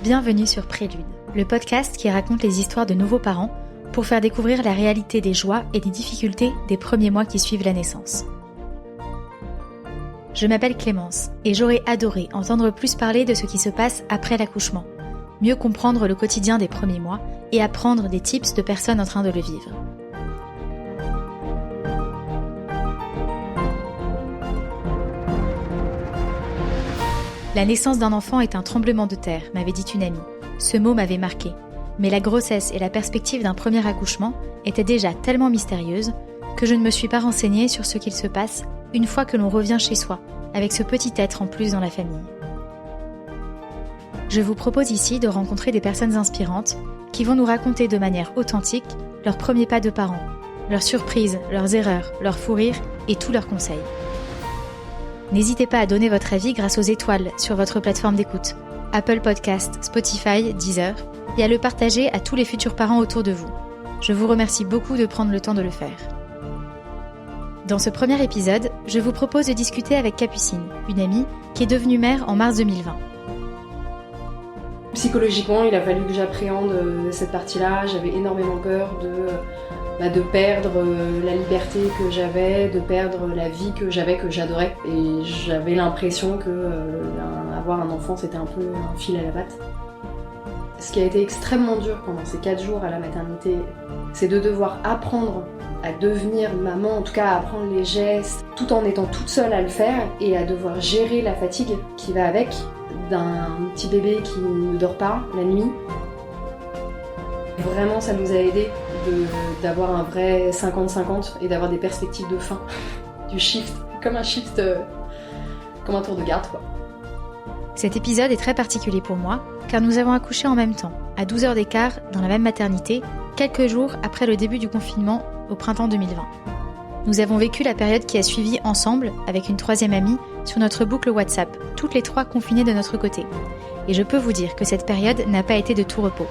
Bienvenue sur Prélude, le podcast qui raconte les histoires de nouveaux parents pour faire découvrir la réalité des joies et des difficultés des premiers mois qui suivent la naissance. Je m'appelle Clémence et j'aurais adoré entendre plus parler de ce qui se passe après l'accouchement, mieux comprendre le quotidien des premiers mois et apprendre des tips de personnes en train de le vivre. La naissance d'un enfant est un tremblement de terre, m'avait dit une amie. Ce mot m'avait marqué. Mais la grossesse et la perspective d'un premier accouchement étaient déjà tellement mystérieuses que je ne me suis pas renseignée sur ce qu'il se passe une fois que l'on revient chez soi, avec ce petit être en plus dans la famille. Je vous propose ici de rencontrer des personnes inspirantes qui vont nous raconter de manière authentique leurs premiers pas de parents, leurs surprises, leurs erreurs, leurs fous rires et tous leurs conseils. N'hésitez pas à donner votre avis grâce aux étoiles sur votre plateforme d'écoute, Apple Podcast, Spotify, Deezer, et à le partager à tous les futurs parents autour de vous. Je vous remercie beaucoup de prendre le temps de le faire. Dans ce premier épisode, je vous propose de discuter avec Capucine, une amie qui est devenue mère en mars 2020. Psychologiquement, il a fallu que j'appréhende cette partie-là. J'avais énormément peur de perdre la liberté que j'avais, de perdre la vie que j'avais, que j'adorais. Et j'avais l'impression que avoir un enfant, c'était un peu un fil à la patte. Ce qui a été extrêmement dur pendant ces 4 jours à la maternité, c'est de devoir apprendre à devenir maman, en tout cas à apprendre les gestes, tout en étant toute seule à le faire et à devoir gérer la fatigue qui va avec, d'un petit bébé qui ne dort pas la nuit. Vraiment, ça nous a aidés d'avoir un vrai 50-50 et d'avoir des perspectives de fin, du shift, comme un tour de garde, quoi. Cet épisode est très particulier pour moi, car nous avons accouché en même temps, à 12 heures d'écart, dans la même maternité, quelques jours après le début du confinement au printemps 2020. Nous avons vécu la période qui a suivi ensemble, avec une troisième amie, sur notre boucle WhatsApp, toutes les 3 confinées de notre côté. Et je peux vous dire que cette période n'a pas été de tout repos.